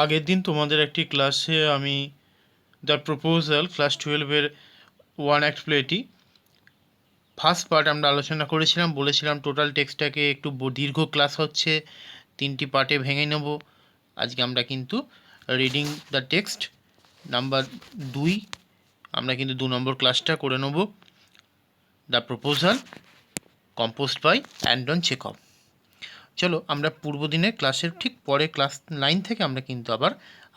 আগের দিন তোমাদের একটি ক্লাসে আমি দ্য প্রপোজাল ক্লাস 12-এর ওয়ান অ্যাক্ট প্লেটি ফার্স্ট পার্ট আমরা আলোচনা করেছিলাম, বলেছিলাম টোটাল টেক্সটটাকে একটু দীর্ঘ ক্লাস হচ্ছে, 3টি পার্টে ভেঙে নেব। আজকে আমরা কিন্তু রিডিং দ্য টেক্সট নাম্বার 2 আমরা কিন্তু 2 নম্বর ক্লাসটা করে নেব, the proposal composed by Anton Chekhov. চলো আমরা পূর্বদিনের ক্লাসের ঠিক পরে ক্লাস 9 থেকে আমরা কিন্তু আবার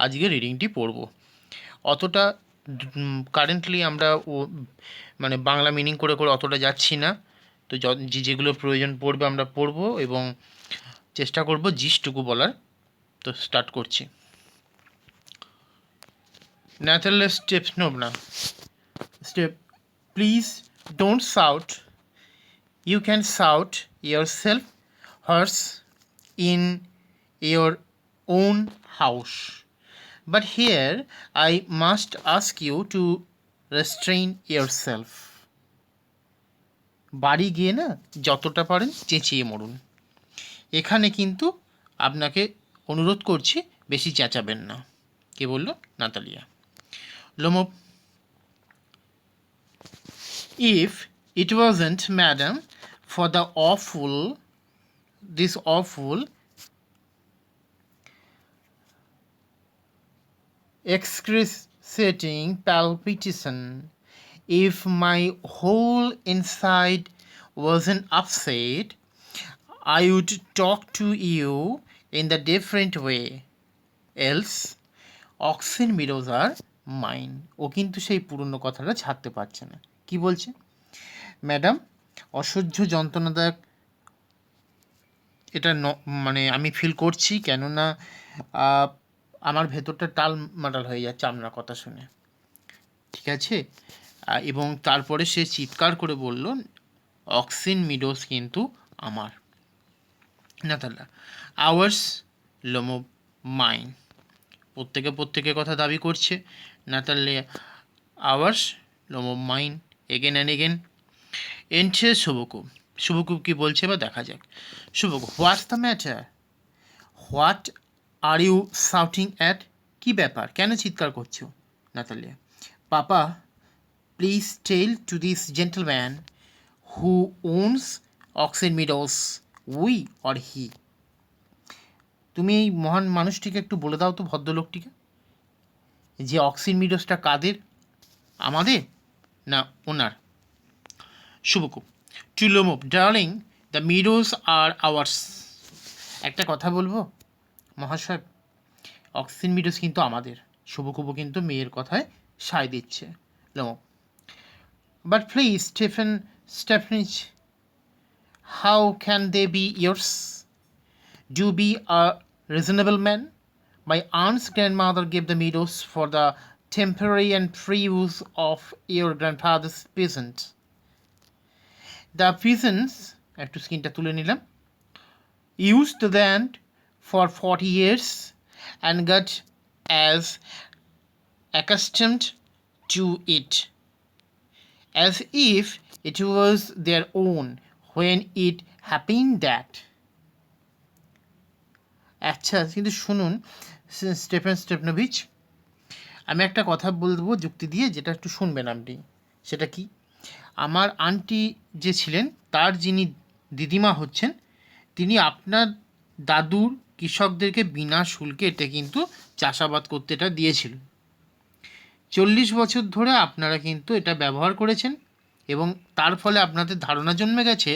আজকে রিডিংটি পড়ব। অতটা কারেন্টলি আমরা মানে বাংলা মিনিং করে করে অতটা যাচ্ছি না, তো যেগুলো প্রয়োজন পড়বে আমরা পড়ব এবং চেষ্টা করব জিস্টুকু বলার। তো স্টার্ট করছি। ন্যাচারাল স্টেপ নেব না, step please don't shout, you can shout yourself hoarse in your own house, but here I must ask you to restrain yourself. বাড়ি গিয়ে না যতটা পারেন চেঁচিয়ে মরুন। এখানে কিন্তু আপনাকে অনুরোধ করছি বেশি চেঁচাবেন না। কে বলল? Natalia. Lomov, if it wasn't madam for the this awful excruciating palpitation, if my whole inside wasn't upset, I would talk to you in the different way. Else, oxen meadows are mine. ও কিন্তু সেই পুরনো কথাটা ছাড়তে পারছে না। কি বলছে? Madam, অসহ্য যন্ত্রণাদায়ক এটা মানে আমি ফিল করছি, কেননা আমার ভেতরটা টালমাটাল হয়ে যাচ্ছে আপনার কথা শুনে। ঠিক আছে? এবং তারপরে সে চিৎকার করে বলল, অক্সিন মিডোস কিন্তু আমার। Natalya, ours, Lomov, mine. প্রত্যেকের কথা দাবি করছে। Natalya, ours, Lomov, mine, again and again. এনছে শুভকুব। শুভকুব কি বলছে বা দেখা যাক। শুভকুব, what's the matter? What are you shouting at? কি ব্যাপার, কেন চিৎকার করছো? Natalya, papa, please tell to this gentleman who owns oxen meadows, we or he. তুমি এই মহান মানুষটিকে একটু বলে দাও তো, ভদ্রলোকটিকে, যে অক্সিন মিডোসটা কাদের, আমাদের না ওনার? শুভকুব, to Lomov, darling, the meadows are ours. একটা কথা বলবো মহাশয়, অক্সিন মিডোস কিন্তু আমাদের। শুভকুবও কিন্তু মেয়ের কথায় সায় দিচ্ছে। Lomov, but please Stepanovna, how can they be yours? Do be a reasonable man. My aunt's grandmother gave the meadows for the temporary and free use of your grandfather's peasants. The peasants, একটু স্ক্রিনটা তুলে নিলাম, used the land for 40 years and got as accustomed to it as if it was their own when it happened that. আচ্ছা, কিন্তু শুনুন Stefanovic, আমি একটা কথা বলবো যুক্তি দিয়ে, যেটা একটু শুনবেন আপনি। সেটা কি? আমার আন্টি যে ছিলেন, তার যিনি দিদিমা হচ্ছেন, তিনি আপনার দাদুর কৃষকদেরকে বিনা শুল্কে এটা কিন্তু চাষাবাদ করতে এটা দিয়েছিল। 40 বছর ধরে আপনারা কিন্তু এটা ব্যবহার করেছেন এবং তার ফলে আপনাদের ধারণা জন্মে গেছে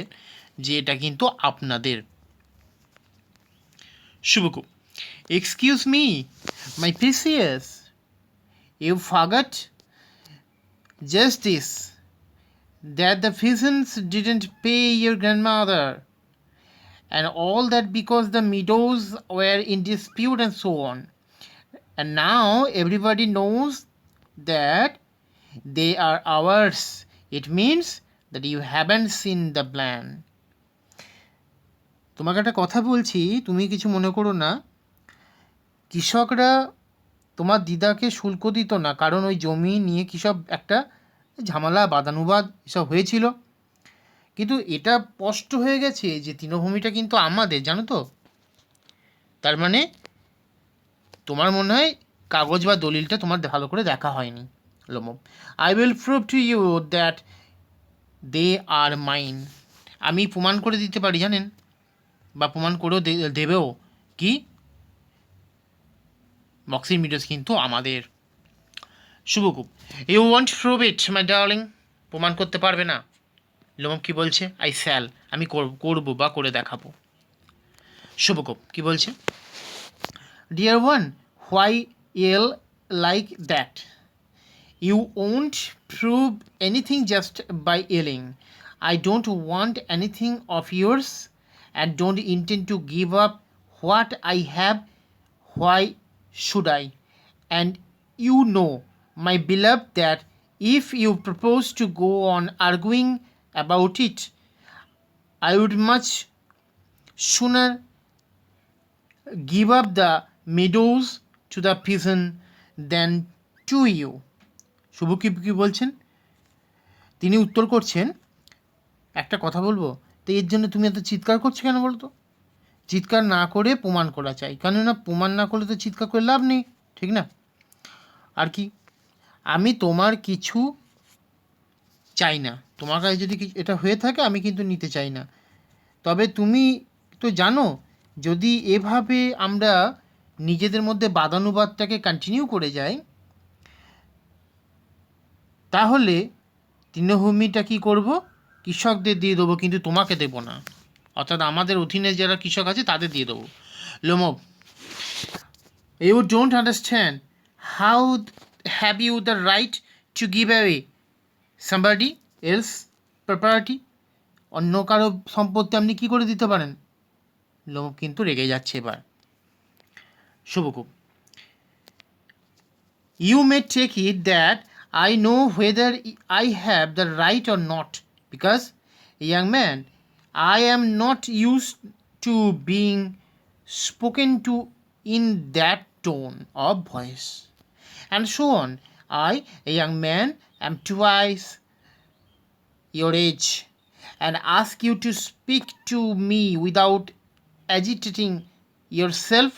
যে এটা কিন্তু আপনাদের। Chubukov, excuse me my precious, you forgot just this, that the peasants didn't pay your grandmother, and all that because the meadows were in dispute and so on. And now everybody knows that they are ours. It means that you haven't seen the plan. তোমাকে একটা কথা বলছি, তুমি কিছু মনে করো না। কৃষকরা তোমার দিদাকে শুল্ক দিত না, কারণ ওই জমি নিয়ে কী সব একটা ঝামেলা বাদানুবাদ এসব হয়েছিল। কিন্তু এটা স্পষ্ট হয়ে গেছে যে তৃণভূমিটা কিন্তু আমাদের, জানো তো। তার মানে তোমার মনে হয় কাগজ বা দলিলটা তোমার ভালো করে দেখা হয়নি। Lomov, I will prove to you that they are mine. আমি প্রমাণ করে দিতে পারি জানেন, বা প্রমাণ করেও দেবেও কি বক্সিং মিডোজ কিন্তু আমাদের। শুভকুপ, you want prove it my darling, প্রমাণ করতে পারবে না? লোমব কি বলছে? আই শ্যাল, আমি করবো বা করে দেখাবো। শুভকুপ কি বলছে? Dear one, why I'll like that? You won't prove anything just by yelling. I don't want anything of yours and don't intend to give up what I have. Why should I? And you know, my beloved, that if you propose to go on arguing about it, I would much sooner give up the meadows to the pigeon than to you. শুভ কি বলছেন? তিনি উত্তর করছেন, একটা কথা বলবো তো, এর জন্য তুমি এত চিৎকার করছো কেন বলতো? চিৎকার না করে প্রমাণ করা চাই, কেননা প্রমাণ না করলে তো চিৎকার করে লাভ নেই, ঠিক না? আর কি, আমি তোমার কিছু চাই না, তোমার কাছে যদি এটা হয়ে থাকে আমি কিন্তু নিতে চাই না। তবে তুমি তো জানো, যদি এভাবে আমরা নিজেদের মধ্যে বাদানুবাদটাকে কন্টিনিউ করে যাই, তাহলে তৃণভূমিটা কী করব? কৃষকদের দিয়ে দেবো, কিন্তু তোমাকে দেবো না। অর্থাৎ আমাদের অধীনে যারা কৃষক আছে তাদের দিয়ে দেবো। Lomov, you don't understand, how have you the right to give away somebody else property? অন্য কারো সম্পত্তি আপনি কী করে দিতে পারেন? লোমব কিন্তু রেগে যাচ্ছে এবার। শুভকুপ, you may take it that I know whether I have the right or not, because, young man, I am not used to being spoken to in that tone of voice. And so on. I, a young man, am twice your age, and ask you to speak to me without agitating yourself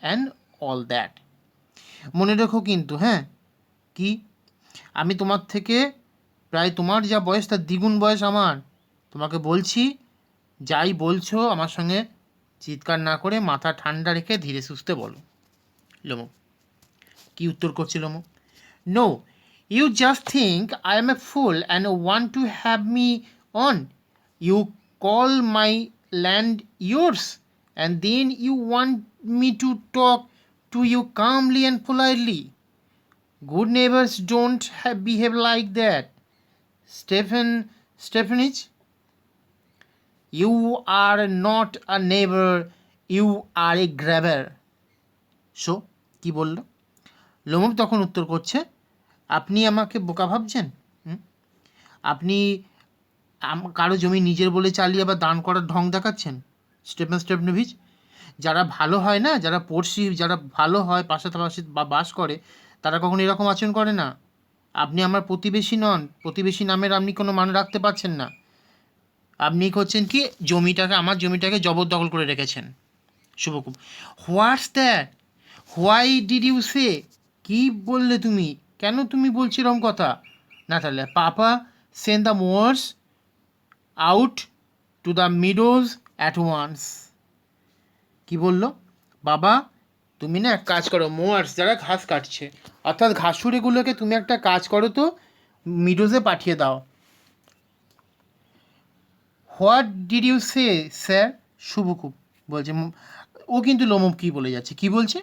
and all that. মনে রেখো কিন্তু, হ্যাঁ, কি, আমি তোমার থেকে প্রায়, তোমার যা বয়স তার দ্বিগুণ বয়স আমার। তোমাকে বলছি, যাই বলছো আমার সঙ্গে চিৎকার না করে মাথা ঠান্ডা রেখে ধীরে সুস্থে বলো। লোমব কি উত্তর করছি? Lomov, no, you just think I am a fool and want to have me on. You call my land yours, and then you want me to talk to you calmly and politely. Good neighbors don't behave like that. Stephanage, you are not a neighbor, you are a grabber. So, কি বলল? লোমব তখন উত্তর করছে, আপনি আমাকে বোকা ভাবছেন? আপনি কারো জমি নিজের বলে চালিয়ে আবার দান করার ঢং দেখাচ্ছেন? স্টেফানোভিচ, যারা ভালো হয় না, যারা পড়শি, যারা ভালো হয়, পাশাপাশি বা বাস করে, তারা কখনো এরকম আচরণ করে না। আপনি আমার প্রতিবেশী নন, প্রতিবেশী নামের আপনি কোনো মান রাখতে পারছেন না। আপনি করছেন কি, জমিটাকে, আমার জমিটাকে জবরদখল করে রেখেছেন। শুভকুম, what's that? Why did you say? কী বললে তুমি? কেন তুমি বলছো এরকম কথা? Natalya, papa send the mowers out to the meadows at once. কী বললো? বাবা, তুমি না এক কাজ করো, মোয়ার্স যারা ঘাস কাটছে, অর্থাৎ ঘাসুরেগুলোকে তুমি একটা কাজ করো তো, মিডোজে পাঠিয়ে দাও। What did you say sir? শুভকুপ বলছে, ও কিন্তু লোমব কী বলে যাচ্ছে, কী বলছে,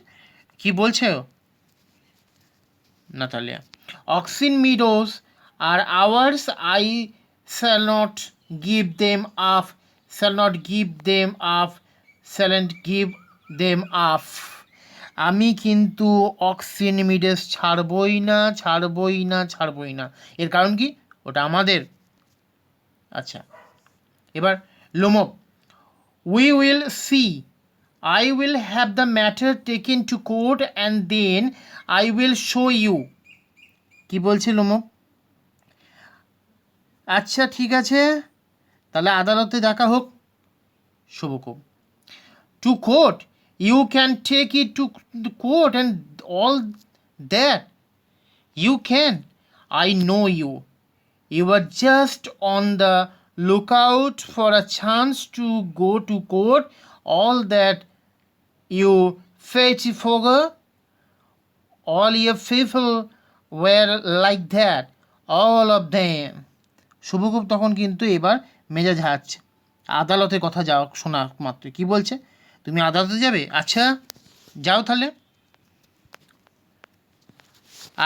কী বলছে ও? Natalya, Oxen Meadows are ours, I shall not give them up, shall not give them up, shan't give them up. আমি কিন্তু অক্সিন মিডোজ ছাড়বই না, ছাড়বই না, ছাড়বই না। এর কারণ কি? ওটা আমাদের। আচ্ছা, এবার লোমব, we will C, I will have the matter taken to court and then I will show you. কি বলছে লোমব? আচ্ছা ঠিক আছে, তাহলে আদালতে দেখা হোক। শুভকুম, to court? You can take it to the court and all that. You can. I know you. You were just on the lookout for a chance to go to court. All that, you fatty fogger. All your people were like that. All of them. শুভগুপ্ত তখন কিন্তু এবার মেজাজ হাঁটছে। আদালতের কথা যাও শোনা মাত্র কি বলছে, তুমি আদালতে যাবে, আচ্ছা যাও তাহলে।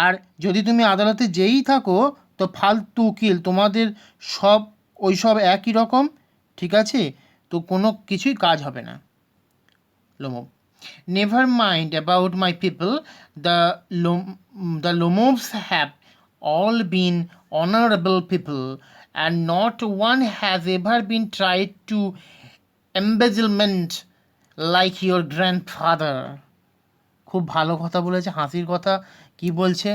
আর যদি তুমি আদালতে যেই থাকো তো ফালতু উকিল তোমাদের সব ওই সব একই রকম, ঠিক আছে, তো কোনো কিছুই কাজ হবে না। Lomov, never mind about my people, the Lomovs have all been honorable people and not one has ever been tried to embezzlement like your grandfather. খুব ভালো কথা বলেছে, হাসির কথা। কি বলছে,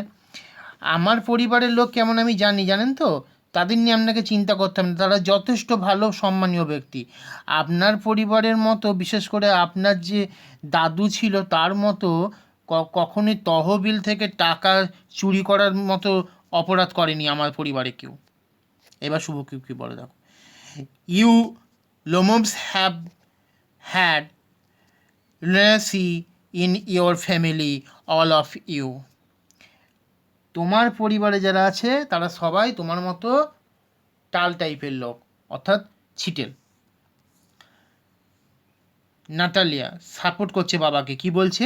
আমার পরিবারের লোক কেমন আমি জানেন তো, তাদের নিয়ে আপনাকে চিন্তা করতে হবে না, তারা যথেষ্ট ভালো সম্মানীয় ব্যক্তি। আপনার পরিবারের মতো, বিশেষ করে আপনার যে দাদু ছিল তার মতো কখনোই তহবিল থেকে টাকা চুরি করার মতো অপরাধ করেনি আমার পরিবারে কেউ। এবার শুভ কি বলে দেখো, you Lomovs have had lunacy in your family, all of you. তোমার পরিবারে যারা আছে তারা সবাই তোমার মতো টাল টাইপের লোক, অর্থাৎ ছিটেল। নাটালিয়া সাপোর্ট করছে বাবাকে, কি বলছে,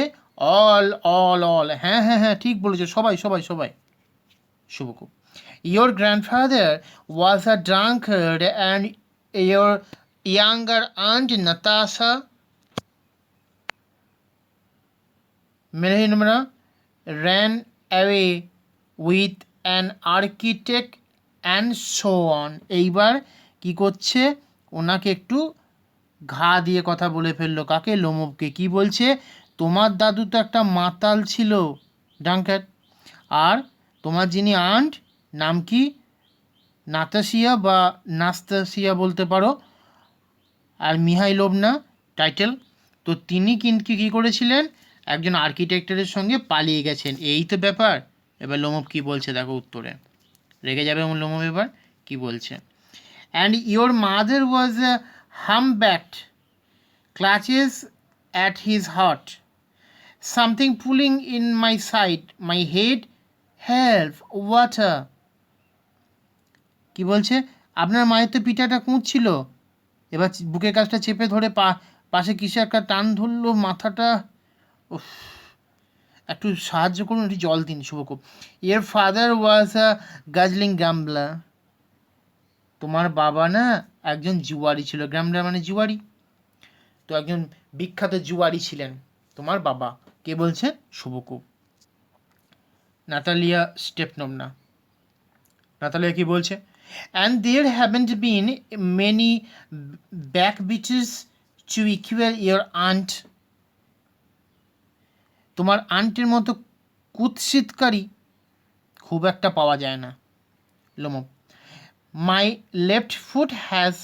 অল অল অল, হ্যাঁ হ্যাঁ হ্যাঁ ঠিক বলেছে, সবাই সবাই সবাই। শুভকু, your grandfather was a drunkard and your younger aunt Natasha Melinda ran away with an architect and so on. এইবার কি করছে, ওনাকে একটু ঘা দিয়ে কথা বলে ফেললো, কাকে, লোমবকে। কি বলছে, তোমার দাদু তো একটা মাতাল ছিল, ড্রাঙ্কার্ড, আর তোমার যিনি আন্ট নাম কি, নাতাশিয়া বা নাস্তাসিয়া বলতে পারো, আর মিহাইলোভনা টাইটেল, তো তিনি কিন্তু কী করেছিলেন, একজন আর্কিটেক্টের সঙ্গে পালিয়ে গেছেন, এই তো ব্যাপার। এবার লোমব কি বলছে দেখো উত্তরে, রেগে যাবে লোমব, এবার কি বলছে, and your mother was A humpbacked, clutches at his heart, something pulling in my side, my head, help, water. কি বলছে, আপনার মায়ের তো পিঠাটা কুঁচছিল, এবার বুকের কাছটা চেপে ধরে পাশে কিসে একটা টান ধরলো, মাথাটা, একটু সাহায্য করুন, একটু জল দিন শুভকুব। ইয়োর ফাদার ওয়াজ আ গাজলিং গ্যাম্বলার, তোমার বাবা না একজন জুয়ারি ছিল, গ্যাম্বলার মানে জুয়ারি, তো একজন বিখ্যাত জুয়ারি ছিলেন তোমার বাবা, কে বলছে, শুভকুব। নাতালিয়া স্টেপনোভনা, নাতালিয়া কি বলছে, and there haven't been many backbeaters to equal your aunt, তোমার আন্টির মতো কুৎসিতকারী খুব একটা পাওয়া যায় না। লোমব, my left foot has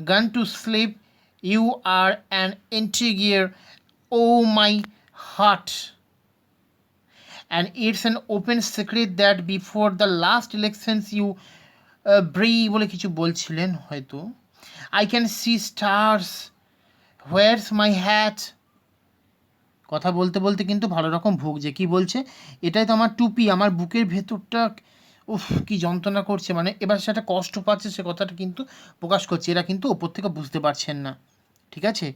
gone to sleep, you are an intriguer, oh my heart, and it's an open secret that before the last elections you বলে কিছু বলছিলেন হয়তো, I can see stars, where's my hat, কথা বলতে বলতে কিন্তু ভালো রকম ভুগছে, কি বলছে, এটাই তো আমার টুপি, আমার বুকের ভেতরটা উফ কি যন্ত্রণা করছে, মানে এবার সেটা কষ্ট পাচ্ছে, সে কথাটা কিন্তু প্রকাশ করছে, এরা কিন্তু ওপর থেকে বুঝতে পারছেন না, ঠিক আছে,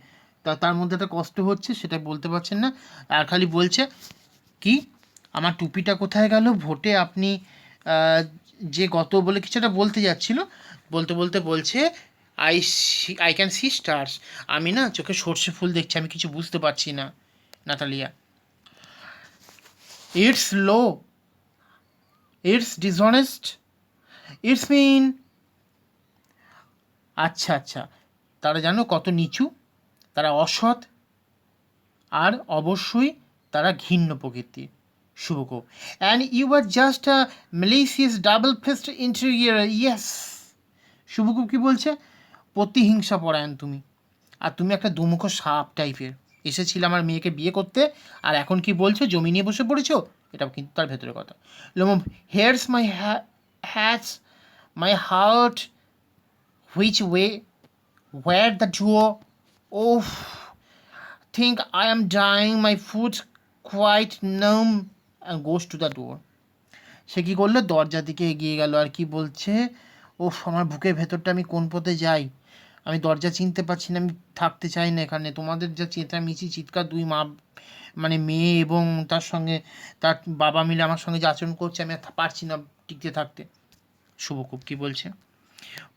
তার মধ্যে একটা কষ্ট হচ্ছে, সেটা বলতে পারছেন না, আর খালি বলছে কি, আমার টুপিটা কোথায় গেল, ভোটে আপনি যে গত বলে কিছুটা বলতে যাচ্ছিল, বলতে বলতে বলছে, আই ক্যান সি স্টার্স, আমি না চোখে সর্ষে ফুল দেখছি, আমি কিছু বুঝতে পারছি না। Natalya, it's low, it's dishonest, it's mean, আচ্ছা আচ্ছা, তারা জানো কত নিচু, তারা অসৎ, আর অবশ্যই তারা ঘৃণ্য প্রকৃতির। শুভকোপ, and you are just a malicious double faced intriguer, yes. শুভকোপ কি বলছে, প্রতিহিংসা পরায়ণ তুমি, আর তুমি একটা দুমুখো সাপ টাইপের, এসেছিলে আমার মেয়েকে বিয়ে করতে, আর এখন কি বলছো জমি নিয়ে বসে পড়েছো? এটা কিন্তু তার ভেতরে কথা। লোমব, here's my hats my heart which way where the door? Oh, think I am dying. My foot quite numb and goes to the door. সে কী করলো, দরজার দিকে এগিয়ে গেল আর কি বলছে, ও আমার বুকের ভেতরটা, আমি কোন পথে যাই, আমি দরজা চিনতে পারছি না, আমি থাকতে চাই না এখানে। তোমাদের যা চেঁচামেচি চিৎকার, দুই মা মানে মেয়ে এবং তার সঙ্গে তার বাবা মিলে আমার সঙ্গে যে আচরণ করছে, আমি আর পারছি না টিকতে থাকতে। শুভকুব কী বলছে,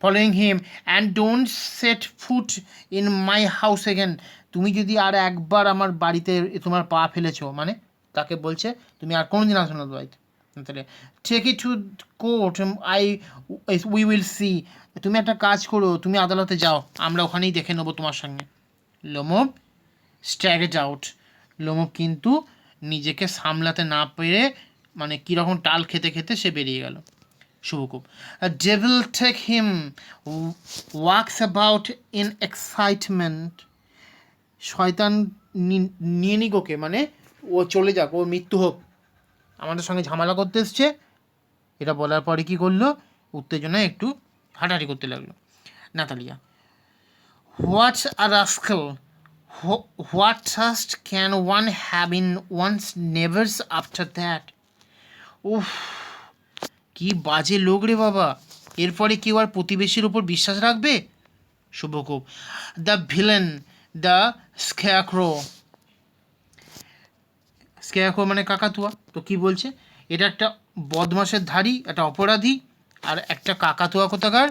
following him and don't set foot in my house again. তুমি যদি আর একবার আমার বাড়িতে তোমার পা ফেলেছো, মানে তাকে বলছে তুমি আর কোনো দিন আসো না বাড়িতে, তাহলে take it to court, we will see. তুমি একটা কাজ করো, তুমি আদালতে যাও, আমরা ওখানেই দেখে নেবো তোমার সঙ্গে। লোমব স্ট্যাগেড আউট। লোমব কিন্তু নিজেকে সামলাতে না পেরে মানে কীরকম টাল খেতে খেতে সে বেরিয়ে গেল। শুভকুব, a devil take him, walks about in excitement. শয়তান নিয়ে নিক ওকে, মানে ও চলে যাক, ও মৃত্যু হোক, আমাদের সঙ্গে ঝামেলা করতে এসছে। এটা বলার পরে কি করলো, উত্তেজনায় একটু হাঁটাহাঁটি করতে লাগলো। Natalia, what a rascal, what trust can one have in one's neighbours after that. উফ, কি বাজে লোক রে বাবা, এরপরে কেউ আর প্রতিবেশীর উপর বিশ্বাস রাখবে? শুভকুব, দ্য ভিলেন, দ্য স্ক্যারক্রো। স্ক্যারক্রো মানে কাকাতুয়া। তো কি বলছে, এটা একটা বদমাসের ধাড়ি, একটা অপরাধী, আর একটা কাকাতুয়া কোথাকার।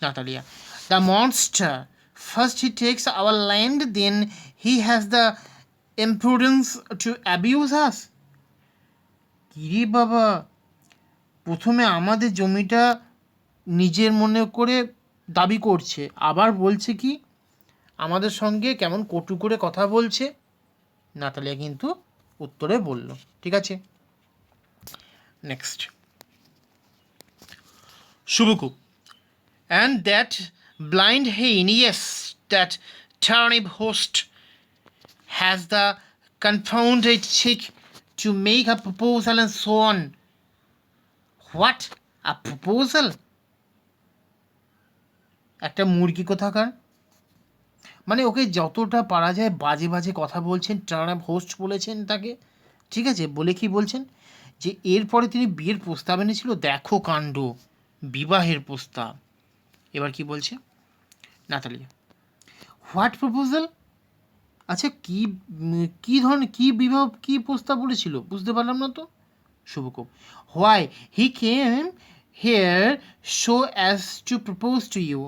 Natalya, the monster, first he takes our land, then he has the imprudence to abuse us. কিরে বাবা, প্রথমে আমাদের জমিটা নিজের মনে করে দাবি করছে, আবার বলছে কি আমাদের সঙ্গে কেমন কটু করে কথা বলছে। নাতালিয়া কিন্তু উত্তরে বলল, ঠিক আছে। নেক্সট, শুভকুব, and that blind hen, yes, that turnip ghost has the confounded cheek to make a proposal and so on. What a proposal? একটা মুরগি কোথাকার, মানে ওকে যতটা পারা যায় বাজে বাজে কথা বলছেন, টার্ন আপ হোস্ট বলেছেন তাকে, ঠিক আছে। বলে কি বলছেন, যে এরপরে তিনি বিয়ের প্রস্তাব এনেছিল, দেখো কাণ্ড, বিবাহের প্রস্তাব। এবার কি বলছে নাতালিয়া, হোয়াট প্রপোজাল? আচ্ছা কি কী ধরনের, কী বিবাহ, কী প্রস্তাব বলেছিল, বুঝতে পারলাম না তো। শুভকুব, why he came here so as to propose to you.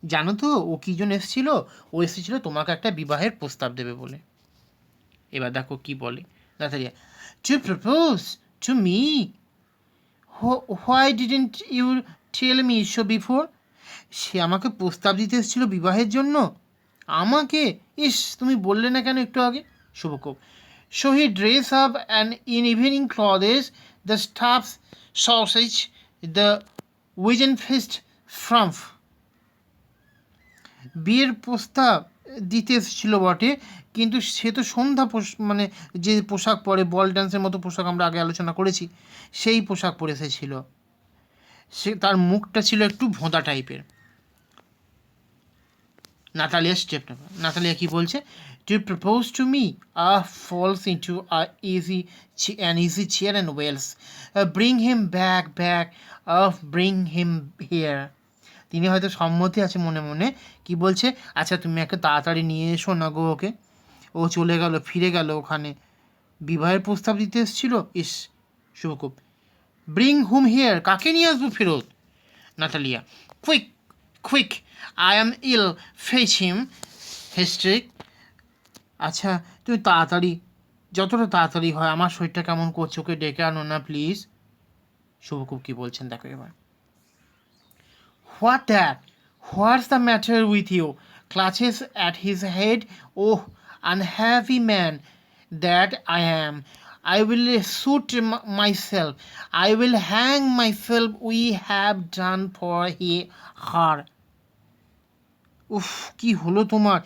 জানো তো ও কী জন্য এসেছিল, ও এসেছিল তোমাকে একটা বিবাহের প্রস্তাব দেবে বলে। এবার দেখো কি বলে Natalya, to propose to me, why didn't you tell me so before? সে আমাকে প্রস্তাব দিতে এসেছিল বিবাহের জন্য, আমাকে, ইস তুমি বললে না কেন একটু আগে। শুভকুব, so he dress up and in evening clothes the stuffed sausage the wizen faced frump. বিয়ের প্রস্তাব দিতে এসেছিল বটে, কিন্তু সে তো সন্ধ্যা মানে যে পোশাক পরে, বল ডান্সের মতো পোশাক আমরা আগে আলোচনা করেছি, সেই পোশাক পরে এসেছিল। সে তার মুখটা ছিল একটু ভোঁতা টাইপের। নাতালিয়া স্টেপ নেবে, নাতালিয়া কি বলছে, two propose to me false into an easy chair and wails, bring him back, bring him here. তিনি হয়তো সম্মতি আছে মনে মনে, কি বলছে, আচ্ছা তুমি একে তাড়াতাড়ি নিয়ে এসো না গো ওকে। ও চলে গেল, ফিরে গেল ওখানে, বিবাহের প্রস্তাব দিতে এসেছিল। ইস। শুভকুব, ব্রিং হুম হিয়ার, কাকে নিয়ে আসবো ফেরত? Natalia, quick quick, I am ill, fetch him, hysteric. আচ্ছা তুমি তাড়াতাড়ি, যতটা তাড়াতাড়ি হয়, আমার শরীরটা কেমন করছে, ওকে ডেকে আনো না প্লিজ। শুভকুব কি বলছেন দেখো এবার, what that, what's the matter with you, clutches at his head, oh unhappy man that I am, I will shoot myself, I will hang myself, we have done for her. উফ, কি হলো তোমার,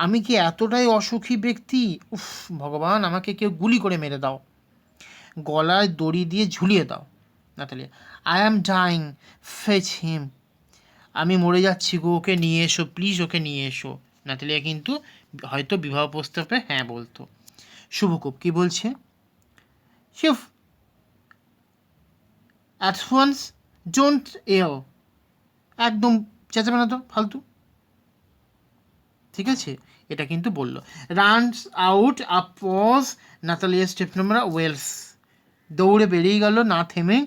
আমি কি এতটাই অসুখী ব্যক্তি? উফ ভগবান, আমাকে কেউ গুলি করে মেরে দাও, গলায় দড়ি দিয়ে ঝুলিয়ে দাও। Natalia, I am dying, fetch him. আমি মরে যাচ্ছি গো, ওকে নিয়ে এসো প্লিজ, ওকে নিয়ে এসো। নাতালিয়া কিন্তু হয়তো বিবাহ প্রস্তাবে হ্যাঁ বলতো। শুভকূপ কি বলছে? শিফ অ্যাট ওয়ান্স, ডোন্ট এল, একদম চেঁচাবে না তো ফালতু, ঠিক আছে? এটা কিন্তু বললো। Runs out a pause, Natalia Stepanovna wails, দৌড়ে বেরিয়ে গেল না থেমে।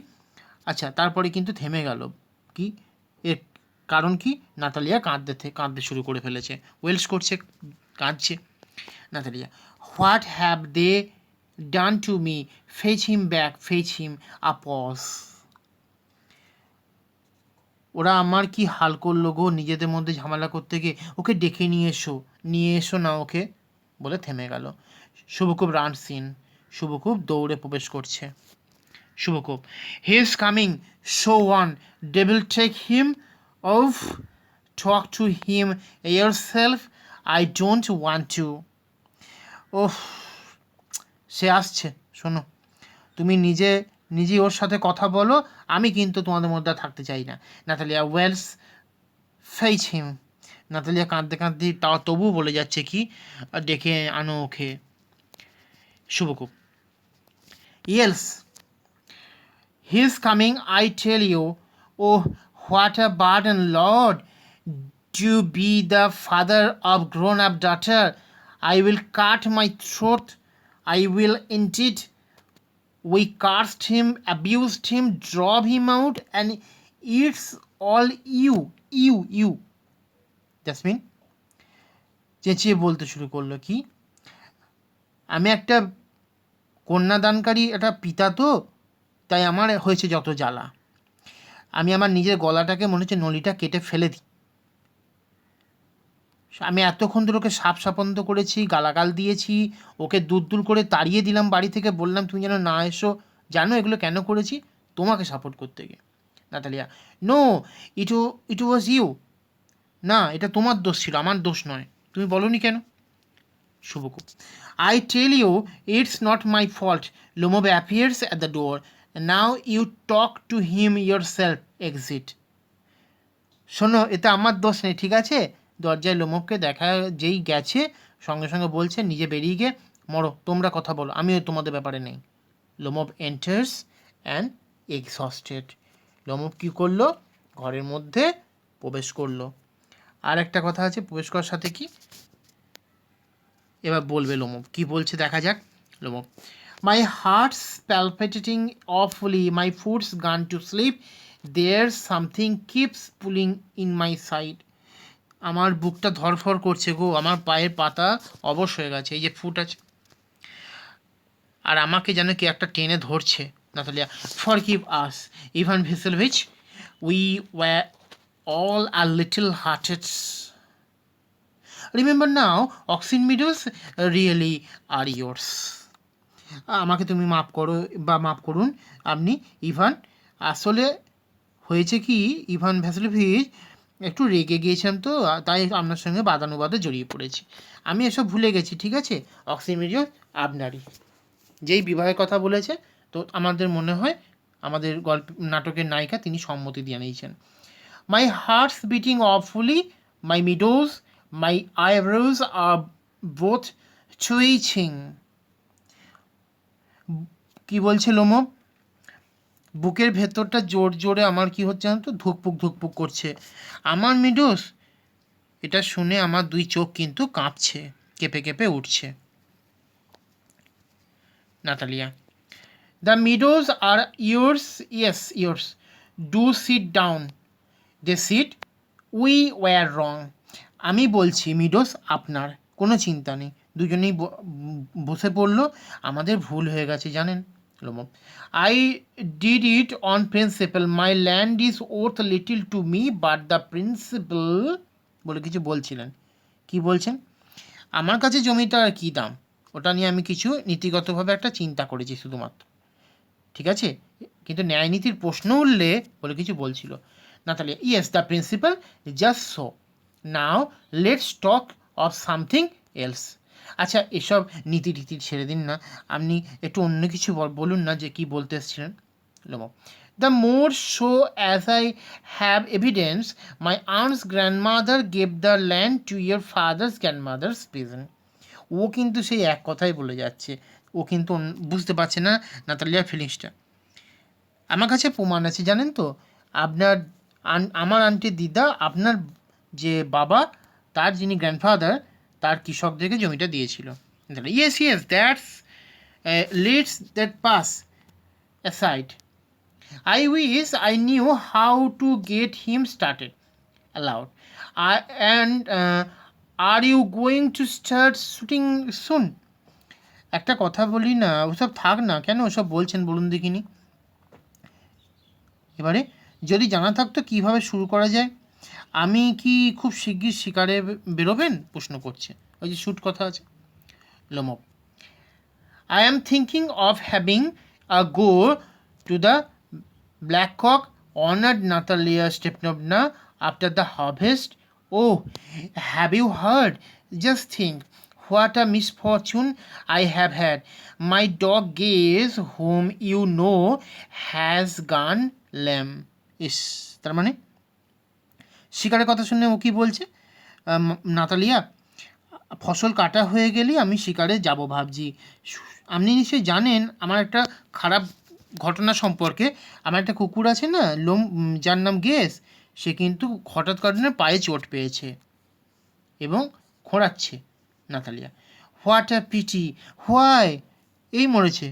আচ্ছা, তারপরে কিন্তু থেমে গেল, কি এর কারণ কি? নাতালিয়া কাঁদতে শুরু করে ফেলেছে, ওয়েলস করছে, কাঁদছে। Natalia, what have they done to me, fetch him back, fetch him. A pause, ওরা আমার কি হাল করলো গো, নিজেদের মধ্যে ঝামেলা করতে গিয়ে। ওকে ডেকে নিয়ে এসো না ওকে, বলে থেমে গেল। শুভকূপ রান সিন, শুভকূপ দৌড়ে প্রবেশ করছে। শুভকূপ, he is coming, so one, devil take him, off, talk to him yourself, I don't want to. ওহ, সে আসছে, শোনো, তুমি নিজেই ওর সাথে কথা বলো, আমি কিন্তু তোমাদের মধ্যে থাকতে চাই না। Natalya, wails, fetch him. Natalya কাঁদতে কাঁদতে তাও তবু বলে যাচ্ছে কি, ডেকে আনো ওকে। শুভকূপ, yells, he is coming, I tell you. Oh what a burden, Lord, do be the father of grown up daughter, I will cut my throat, I will indeed. We cursed him, abused him, drove him out, and it's all you. Jasmine চেঁচিয়ে বলতে শুরু করলো, কি আমি একটা কন্যাদানকারী একটা পিতা তো, তাই আমার হয়েছে যত জ্বালা। আমি আমার নিজের গলাটাকে মনে হচ্ছে নলিটা কেটে ফেলে দিই। আমি এতক্ষণ ধরে ওকে সাপন্ত করেছি, গালাগাল দিয়েছি, ওকে দূর করে তাড়িয়ে দিলাম বাড়ি থেকে, বললাম তুমি যেন না এসো। জানো এগুলো কেন করেছি? তোমাকে সাপোর্ট করতে গিয়ে। Natalia, no, it was you. না, এটা তোমার দোষ ছিল, আমার দোষ নয়। তুমি বলনি কেন? শুভকূপ, I tell you it's not my fault. Lomov appears at the door, now you talk to him yourself, exit. শোনো, এটা আমার দোষ নেই, ঠিক আছে? দরজায় লোমবকে দেখা যেই গেছে, সঙ্গে সঙ্গে বলছে, নিজে বেরিয়ে গিয়ে মরো, তোমরা কথা বলো, আমিও তোমাদের ব্যাপারে নেই। Lomov enters and exhausted. Lomov কী করলো? ঘরের মধ্যে প্রবেশ করলো। আর একটা কথা আছে, প্রবেশ করার সাথে কি এবার বলবে লোমব, কি বলছে দেখা যাক। Lomov, my heart's palpitating awfully, my foot's gone to sleep, there something keeps pulling in my side. আমার বুকটা ধরফর করছে গো, আমার পায়ের পাতা অবশ হয়ে গেছে, এই যে ফুট আছে, আর আমাকে যেন কি একটা টেনে ধরছে। Natalya, forgive us, Ivan Vassilevitch, we were all a little hearted. Remember now, Oxen Meadows really are yours. আমাকে তুমি মাফ করো বা মাফ করুন আপনি ইভান, আসলে হয়েছে কি, ইভান ভ্যাসিলিভিচ, একটু রেগে গিয়েছিলাম তো, তাই আপনার সঙ্গে বাদানুবাদে জড়িয়ে পড়েছি। আমি এসব ভুলে গেছি, ঠিক আছে? অক্সিমিডিয়াস আপনারই, যেই বিবাহের কথা বলেছে, তো আমাদের মনে হয় আমাদের গল্প নাটকের নায়িকা তিনি সম্মতি দিয়ে নিয়েছেন। মাই হার্টস বিটিং অফুলি, মাই মিডোজ, মাই আইব্রোজ আর বোথ টুইচিং। কি বলছে লোমব? বুকের ভেতরটা জোরে আমার কি হচ্ছে জানো তো, ধুকপুক করছে। আমার মিডোস, এটা শুনে আমার দুই চোখ কিন্তু কাঁপছে, কেঁপে উঠছে। Natalya, the meadows are yours, yes yours, do sit down. They sit, we were wrong. আমি বলছি মিডোস আপনার, কোনো চিন্তা নেই। দুজনেই বসে পড়লো। আমাদের ভুল হয়ে গেছে জানেন লোমব। I did it on principal, my land is worth little to me, but the principal, বলে কিছু বলছিলেন। কি বলছেন? আমার কাছে জমিটা আর কী দাম, ওটা নিয়ে আমি কিছু নীতিগতভাবে একটা চিন্তা করেছি শুধুমাত্র, ঠিক আছে? কিন্তু ন্যায় নীতির প্রশ্ন উঠলে বলে কিছু বলছিল। Natalia, yes the principal, just so, now let's talk of something else. আচ্ছা, এসব নীতি রীতি ছেড়ে দিন না, আপনি একটু অন্য কিছু বলুন না যে কী বলতে এসেছিলেন। Lomov, the more so as I have evidence my aunt's grandmother gave the land to your father's grandmother's present. ও কিন্তু সেই এক কথাই বলে যাচ্ছে, ও কিন্তু বুঝতে পারছে না নাতালিয়ার ফিলিংসটা। আমার কাছে প্রমাণ আছে জানেন তো, আপনার আমার আন্টির দিদা, আপনার যে বাবা, তার যিনি গ্র্যান্ডফাদার, তার কৃষকদেরকে জমিটা দিয়েছিল। Yes yes, that's let's that pass aside. I wish I knew how to get him started. Aloud. Are you going to start shooting soon? একটা কথা বলি না, ওসব থাক না, কেন ওসব বলছেন বলুন দেখিনি। এবারে যদি জানা থাকতো কীভাবে শুরু করা যায়। আমি কি খুব শিগগির শিকারে বেরোবেন প্রশ্ন করছে, ওই যে শ্যুট কথা আছে। লোমক, I am thinking of having a go to the Blackcock, honored Natalia Stepanovna after the harvest. Oh, have you heard? Just think, what a misfortune I have had. My dog Gaze, whom you know, has gone lame. ইস, তার মানে শিকারের কথা শুনে ও কি বলছে, Natalia, ফসল কাটা হয়ে গেলেই আমি শিকারে যাব ভাবছি। আপনি নিশ্চয়ই জানেন আমার একটা খারাপ ঘটনা সম্পর্কে। আমার একটা কুকুর আছে না, যার নাম গেস, সে কিন্তু হঠাৎ কারণে পায়ে চোট পেয়েছে এবং খোঁড়াচ্ছে। Natalya, what a pity, why, এই মরেছে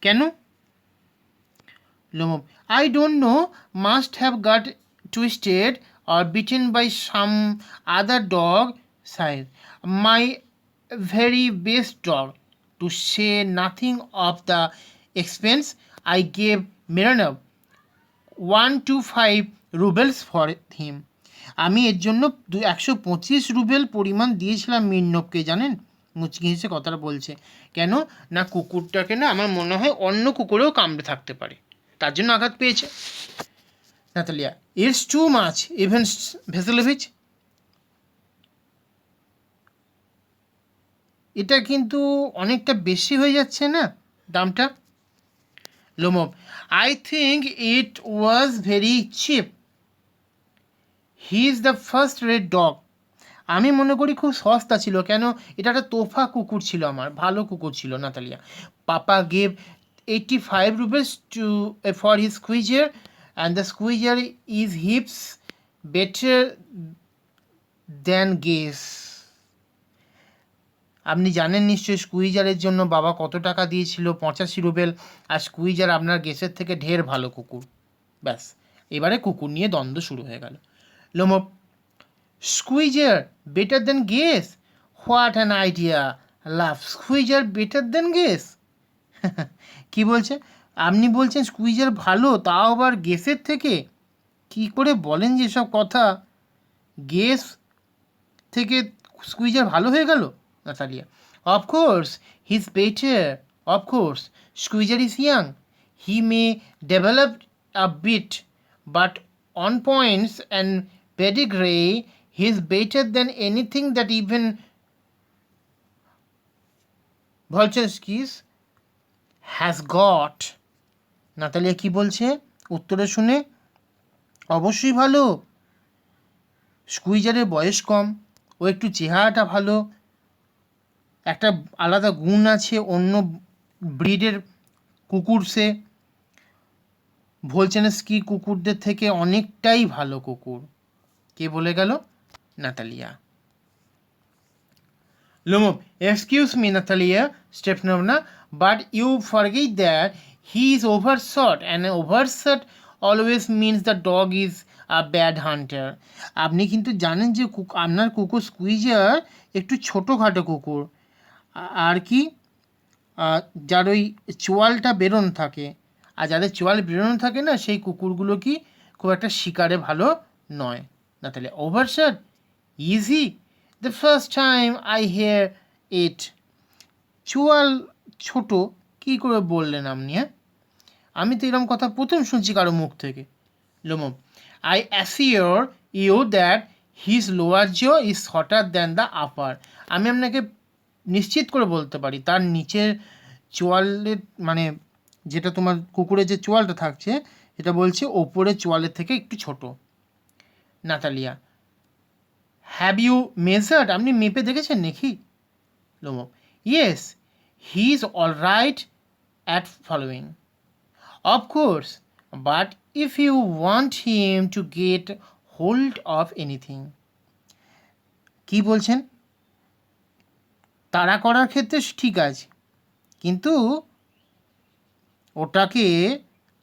কেন? Lomov, I don't know, must have got twisted or bitten by some other dog size. My very best dog, to say nothing of the expense I gave Miranov 125 rubles for him. আমি এর জন্য 125 রুবেল পরিমাণ দিয়েছিলাম মির্নভকে, জানেন? মুচকি হেসে কথাটা বলছে। কেন না, কুকুরটাকে না আমার মনে হয় অন্য কুকুরেও কামড়ে থাকতে পারে, তার জন্য আঘাত পেয়েছে। Natalya, it's too much Ivan Vassilevitch. এটা কিন্তু অনেকটা বেশি হয়ে যাচ্ছে না দামটা? Lomov, I think it was very cheap. He is the first rate dog. আমি মনে করি খুব সস্তা ছিল, কেন এটা একটা তোফা কুকুর ছিল, আমার ভালো কুকুর ছিল। Natalia, papa gave 85 rupees to for his squeezer, and the squeezer is heaps better than Gaze. আপনি জানেন নিশ্চয়ই স্কুইজারের জন্য বাবা কত টাকা দিয়েছিল, 85 রুবেল, আর স্কুইজার আপনার গেসের থেকে ঢের ভালো কুকুর। ব্যাস, এবারে কুকুর নিয়ে দ্বন্দ্ব শুরু হয়ে গেল। লোমব, squeezer better then guess, what an idea, love, squeezer better then guess. কি বলছে? আপনি বলছেন স্কুইজার ভালো, তাও আবার গেসের থেকে? কি করে বলেন যে সব কথা? গেস থেকে স্কুইজার ভালো হয়ে গেল? Natalia, of course he is better, of course Squeezer is young, he may develop a bit, but on points and pedigree he is better than anything that even Volchensky's has got. Natalia কি বলছে উত্তরে শুনে? অবশ্যই ভালো। স্কুইজারের বয়স কম, ও একটু চেহারাটা ভালো, একটা আলাদা গুণ আছে, অন্য ব্রিডের কুকুর সে, ভোলচেনস্কি কুকুরদের থেকে অনেকটাই ভালো কুকুর। কে বলে গেল? Natalia. Lomov, excuse me, Natalia Stepanovna, but you forget that he is overshot, and overshot always means the dog is a bad hunter. আপনি কিন্তু জানেন যে আপনার কুকুর স্কুইজার একটু ছোটোখাটো কুকুর, আর কি যার ওই চোয়ালটা বেরোনো থাকে, আর যাদের চোয়াল বেরোনো থাকে না, সেই কুকুরগুলো কি খুব একটা শিকারে ভালো নয়। Natalia, overshot? Easy? The first time I hear it. চোয়াল ছোট কী করে বললেন আপনি? হ্যাঁ, আমি তো এরকম কথা প্রথম শুনছি কারো মুখ থেকে। Lomov, I assure you that his lower jaw is shorter than the upper. আমি আপনাকে নিশ্চিত করে বলতে পারি তার নিচের চোয়ালের মানে যেটা তোমার কুকুরের যে চোয়ালটা থাকছে এটা বলছে ওপরের চোয়ালের থেকে একটু ছোট। Natalya, have you measured? আপনি মেপে দেখেছেন নাকি? Lomov, yes, he is all right at following. Of course, but if you want him to get hold of anything. কি বলছেন? তাড়া করার ক্ষেত্রে ঠিক আছে, কিন্তু ওটাকে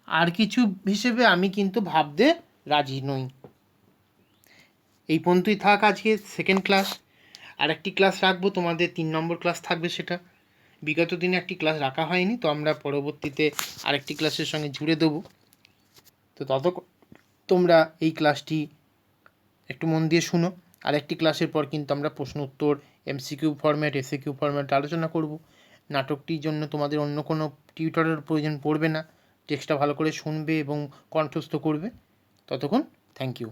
আর কিছু হিসেবে আমি কিন্তু ভাবতে রাজি নই। এই পর্যন্তই থাক আজকে সেকেন্ড ক্লাস। আর একটি ক্লাস রাখবো, তোমাদের 3 নম্বর ক্লাস থাকবে। সেটা বিগত দিনে একটি ক্লাস রাখা হয়নি, তো আমরা পরবর্তীতে আরেকটি ক্লাসের সঙ্গে জুড়ে দেবো। তো তোমরা এই ক্লাসটি একটু মন দিয়ে শুনো। আর একটি ক্লাসের পর কিন্তু আমরা প্রশ্ন উত্তর, এমসিকিউ ফরম্যাট, এসএকিউ ফরম্যাট আলোচনা করব। নাটকটির জন্য তোমাদের অন্য কোনো টিউটরের প্রয়োজন পড়বে না, টেক্সটটা ভালো করে শুনবে এবং কণ্ঠস্থ করবে। ততক্ষণ থ্যাংক ইউ।